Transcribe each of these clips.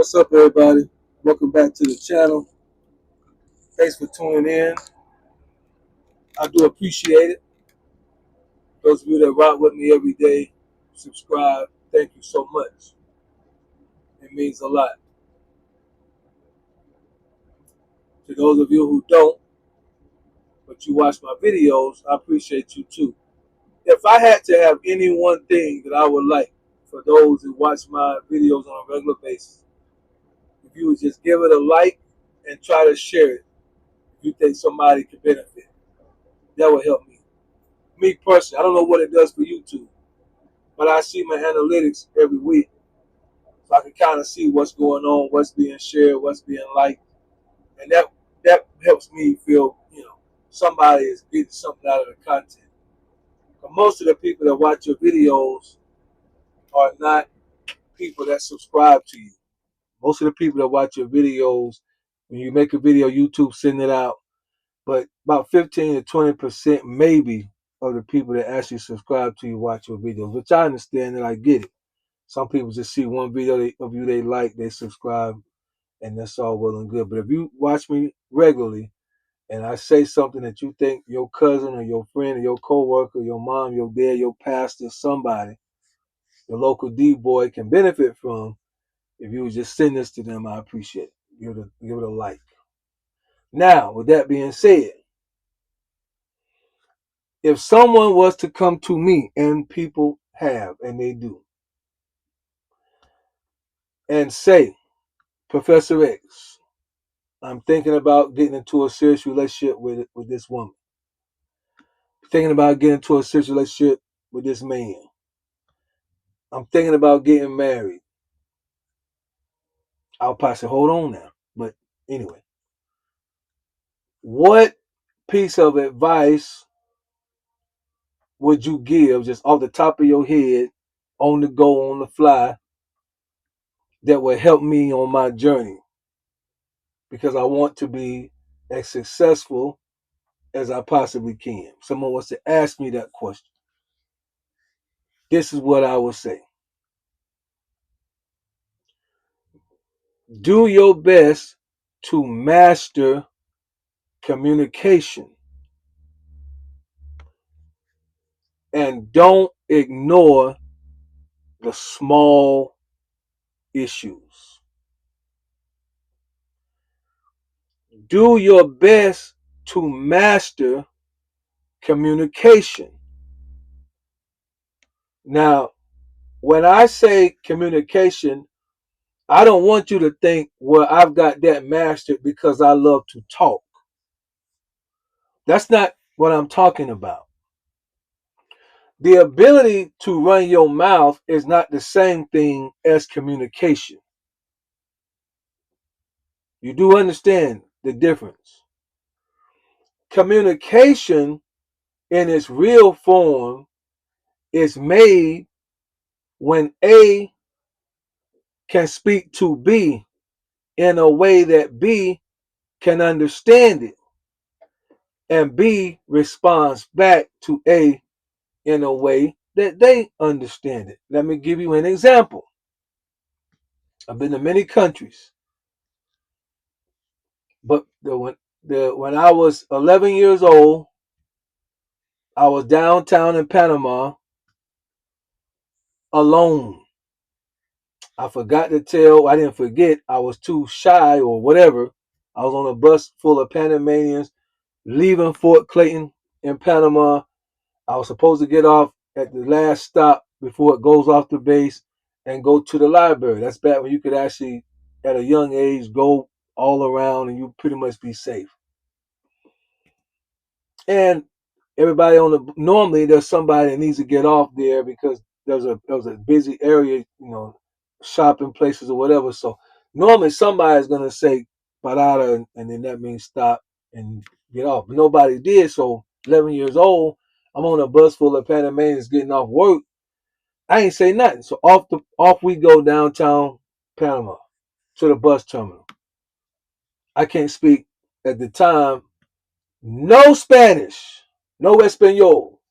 What's up, everybody? Welcome back to the channel. Thanks for tuning in. I do appreciate it. Those of you that rock with me every day, subscribe. Thank you so much. It means a lot. To those of you who don't, but you watch my videos, I appreciate you too. If I had to have any one thing that I would like for those who watch my videos on a regular basis, if you would just give it a like and try to share it, if you think somebody could benefit, that would help me. Me personally, I don't know what it does for YouTube, but I see my analytics every week, so I can kind of see what's going on, what's being shared, what's being liked, and that helps me feel somebody is getting something out of the content. But most of the people that watch your videos are not people that subscribe to you. Most of the people that watch your videos, when you make a video, YouTube send it out, but about 15 to 20% maybe of the people that actually subscribe to you watch your videos, which I understand and I get it. Some people just see one video of you they like, they subscribe, and that's all well and good. But if you watch me regularly and I say something that you think your cousin or your friend or your coworker, your mom, your dad, your pastor, somebody, your local D boy can benefit from, if you would just send this to them, I appreciate it. Give it a like. Now, with that being said, if someone was to come to me, and people have, and they do, and say, Professor X, I'm thinking about getting into a serious relationship with this woman. Thinking about getting into a serious relationship with this man. I'm thinking about getting married. I'll probably say, hold on now. But anyway, what piece of advice would you give just off the top of your head, on the go, on the fly, that would help me on my journey? Because I want to be as successful as I possibly can. Someone wants to ask me that question. This is what I would say. Do your best to master communication and don't ignore the small issues. Do your best to master communication. Now, when I say communication, I don't want you to think, well, I've got that mastered because I love to talk. That's not what I'm talking about. The ability to run your mouth is not the same thing as communication. You do understand the difference. Communication in its real form is made when A can speak to B in a way that B can understand it, and B responds back to A in a way that they understand it. Let me give you an example. I've been to many countries, but when I was 11 years old, I was downtown in Panama alone. I forgot to tell, I didn't forget, I was too shy or whatever. I was on a bus full of Panamanians leaving Fort Clayton in Panama. I was supposed to get off at the last stop before it goes off the base and go to the library. That's back when you could actually, at a young age, go all around and you pretty much be safe. And everybody on the, normally there's somebody that needs to get off there because there's a busy area, shopping places or whatever. So normally somebody's gonna say parada, and then that means stop and get off. But nobody did. So 11 years old, I'm on a bus full of Panamanians getting off work. I ain't say nothing. So off we go downtown Panama to the bus terminal. I can't speak at the time no Spanish, no Espanol,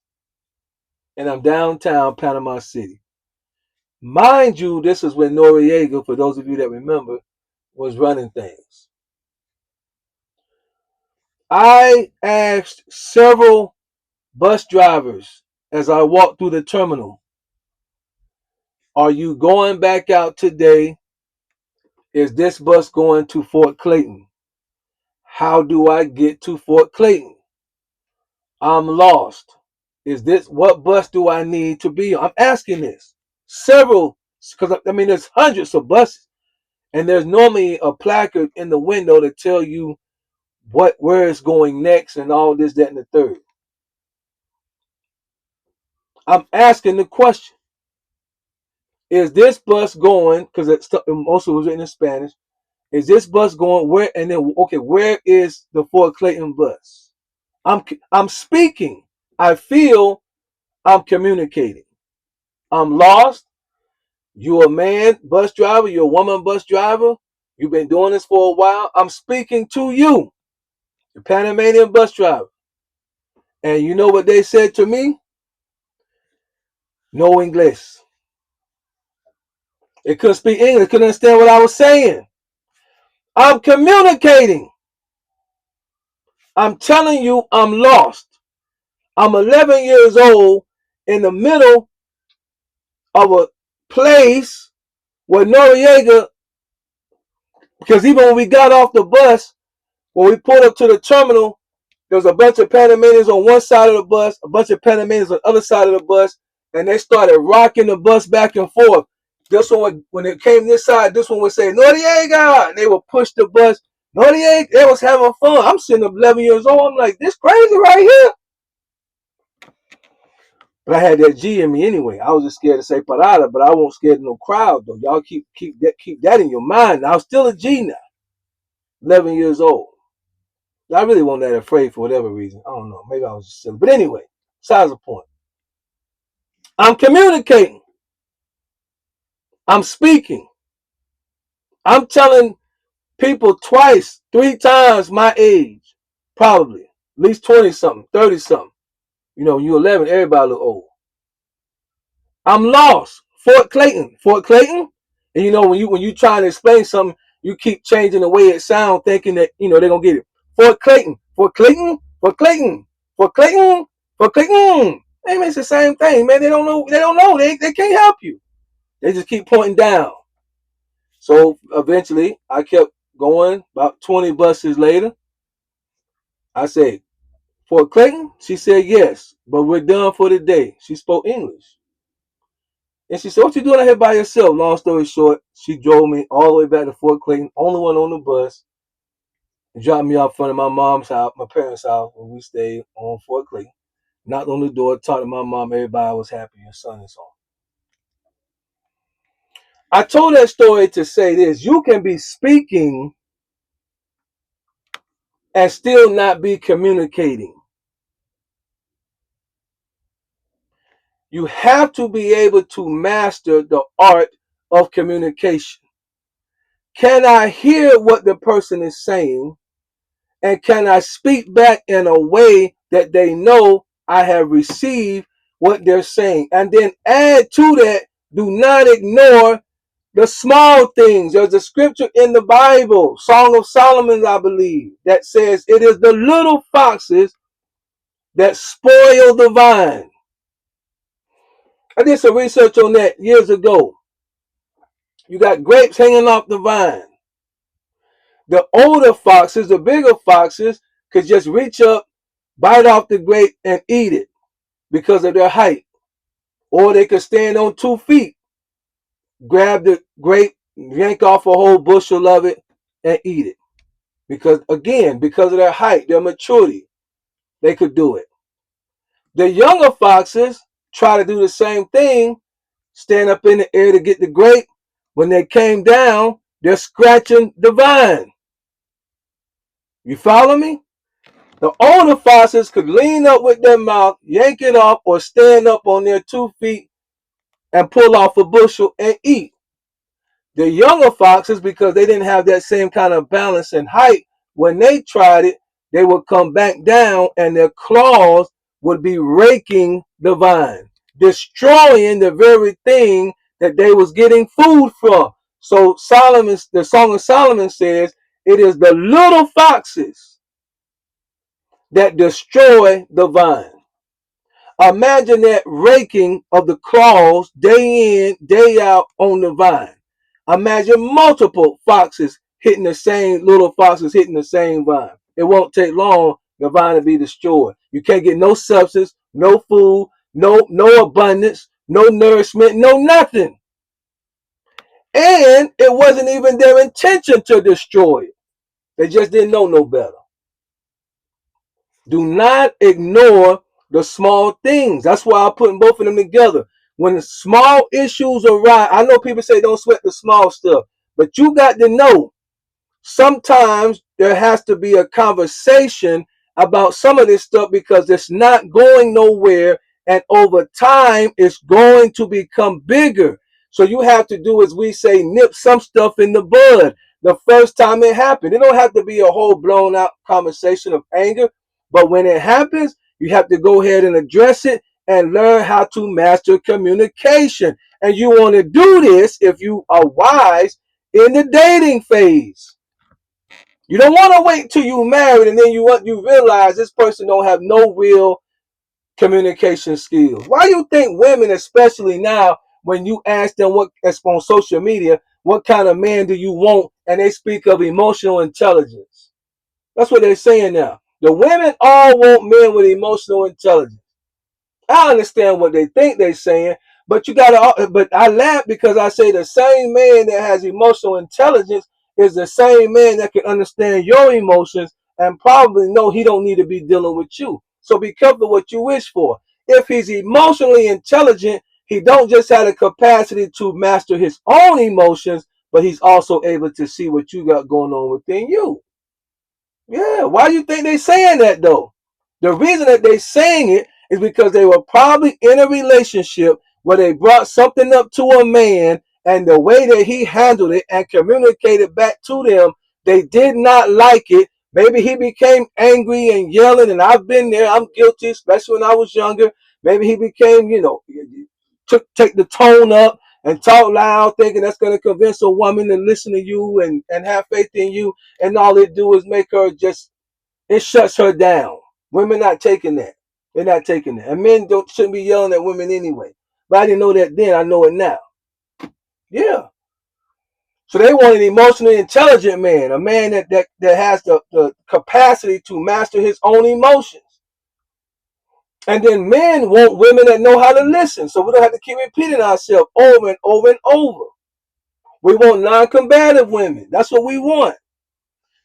and I'm downtown Panama City. Mind you, this is when Noriega, for those of you that remember, was running things. I asked several bus drivers as I walked through the terminal, are you going back out today? Is this bus going to Fort Clayton? How do I get to Fort Clayton? I'm lost. Is this what bus do I need to be on? I'm asking this. Several, because I mean, there's hundreds of buses, and there's normally a placard in the window to tell you where it's going next and all this, that, and the third. I'm asking the question. Is this bus going, because also was written in Spanish, is this bus going where, and then, okay, where is the Fort Clayton bus? I'm speaking. I feel I'm communicating. I'm lost. You're a man bus driver. You're a woman bus driver. You've been doing this for a while. I'm speaking to you, the Panamanian bus driver. And you know what they said to me? No English. They couldn't speak English. They couldn't understand what I was saying. I'm communicating. I'm telling you I'm lost. I'm 11 years old in the middle of a place where Noriega, because even when we got off the bus, when we pulled up to the terminal, there was a bunch of Panamanians on one side of the bus, a bunch of Panamanians on the other side of the bus, and they started rocking the bus back and forth. This one, when it came this side, this one would say, Noriega! And they would push the bus. Noriega! They was having fun. I'm sitting up 11 years old. I'm like, this crazy right here. But I had that G in me anyway. I was just scared to say parada, but I won't scared of no crowd though. Y'all keep that in your mind. Now, I'm still a G now. 11 years old. I really wasn't that afraid for whatever reason. I don't know. Maybe I was just silly. But anyway, besides the point. I'm communicating. I'm speaking. I'm telling people twice, 3 times my age. Probably. At least 20 something, 30 something. You know, when you're 11, everybody look old. I'm lost. Fort Clayton. Fort Clayton? And you know, when you trying to explain something, you keep changing the way it sounds, thinking that, you know, they're gonna get it. Fort Clayton. Fort Clayton. Fort Clayton. Fort Clayton. Fort Clayton. Hey man, it's the same thing, man. They don't know. They don't know. They can't help you. They just keep pointing down. So eventually I kept going. About 20 buses later, I said, Fort Clayton? She said yes, but we're done for the day. She spoke English. And she said, what you doing out here by yourself? Long story short, she drove me all the way back to Fort Clayton, only one on the bus, and dropped me off in front of my mom's house, my parents' house, where we stayed on Fort Clayton. Knocked on the door, talked to my mom, everybody was happy, and son and so on. I told that story to say this. You can be speaking and still not be communicating. You have to be able to master the art of communication. Can I hear what the person is saying? And can I speak back in a way that they know I have received what they're saying? And then add to that, do not ignore the small things. There's a scripture in the Bible, Song of Solomon, I believe, that says it is the little foxes that spoil the vine. I did some research on that years ago. You got grapes hanging off the vine. The older foxes, the bigger foxes, could just reach up, bite off the grape, and eat it because of their height. Or they could stand on 2 feet, grab the grape, yank off a whole bushel of it, and eat it. Because, again, because of their height, their maturity, they could do it. The younger foxes try to do the same thing, stand up in the air to get the grape. When they came down, they're scratching the vine. You follow me? The older foxes could lean up with their mouth, yank it off, or stand up on their 2 feet and pull off a bushel and eat. The younger foxes, because they didn't have that same kind of balance and height, when they tried it, they would come back down and their claws would be raking the vine, destroying the very thing that they was getting food from. So Solomon, the Song of Solomon says, it is the little foxes that destroy the vine. Imagine that raking of the claws day in, day out on the vine. Imagine multiple foxes hitting the same, little foxes hitting the same vine. It won't take long, the vine will be destroyed. You can't get no substance, no food, no abundance, no nourishment, no nothing. And it wasn't even their intention to destroy it. They just didn't know no better. Do not ignore the small things. That's why I'm putting both of them together. When the small issues arise, I know people say don't sweat the small stuff, but you got to know sometimes there has to be a conversation about some of this stuff because it's not going nowhere, and over time it's going to become bigger. So you have to do, as we say, nip some stuff in the bud the first time it happened. It don't have to be a whole blown out conversation of anger, but when it happens, you have to go ahead and address it and learn how to master communication. And you want to do this, if you are wise, in the dating phase. You don't want to wait till you married and then you realize this person don't have no real communication skills. Why do you think women, especially now, when you ask them what on social media, what kind of man do you want, and they speak of emotional intelligence? That's what they're saying now. The women all want men with emotional intelligence. I understand what they think they're saying, but you gotta. But I laugh because I say the same man that has emotional intelligence is the same man that can understand your emotions and probably know he don't need to be dealing with you. So be careful what you wish for. If he's emotionally intelligent, he don't just have the capacity to master his own emotions, but he's also able to see what you got going on within you. Yeah, why do you think they saying that though? The reason that they saying it is because they were probably in a relationship where they brought something up to a man, and the way that he handled it and communicated back to them, they did not like it. Maybe he became angry and yelling, and I've been there. I'm guilty, especially when I was younger. Maybe he became, take the tone up and talk loud, thinking that's going to convince a woman to listen to you and have faith in you, and all it do is make her just, it shuts her down. Women not taking that. They're not taking that. And men shouldn't be yelling at women anyway. But I didn't know that then. I know it now. Yeah. So they want an emotionally intelligent man, a man that has the capacity to master his own emotions. And then men want women that know how to listen. So we don't have to keep repeating ourselves over and over and over. We want non-combative women. That's what we want.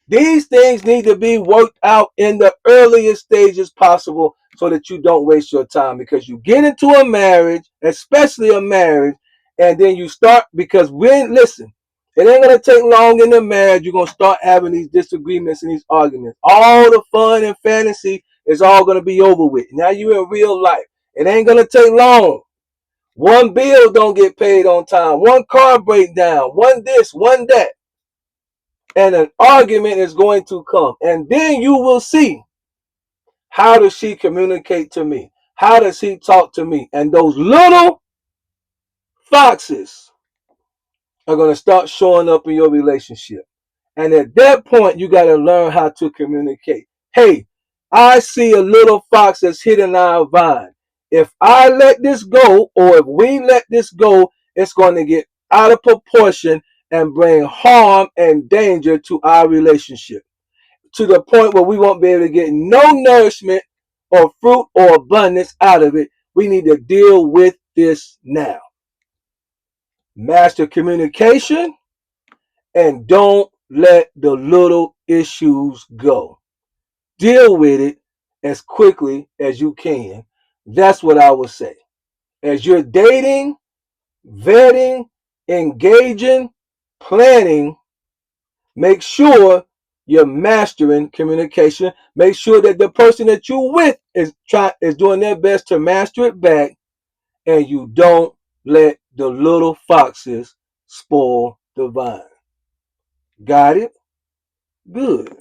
These things need to be worked out in the earliest stages possible so that you don't waste your time, because you get into a marriage, especially a marriage, and then you start, because listen, it ain't going to take long in the marriage. You're going to start having these disagreements and these arguments. All the fun and fantasy is all going to be over with. Now you're in real life. It ain't going to take long. One bill don't get paid on time. One car break down. One this, one that. And an argument is going to come. And then you will see, how does she communicate to me? How does he talk to me? And those little foxes are going to start showing up in your relationship. And at that point, you got to learn how to communicate. Hey, I see a little fox that's hidden our vine. If I let this go, or if we let this go, it's going to get out of proportion and bring harm and danger to our relationship, to the point where we won't be able to get no nourishment or fruit or abundance out of it. We need to deal with this now. Master communication, and don't let the little issues go. Deal with it as quickly as you can. That's what I would say. As you're dating, vetting, engaging, planning, make sure you're mastering communication. Make sure that the person that you're with is doing their best to master it back, and you don't let the little foxes spoil the vine. Got it? Good.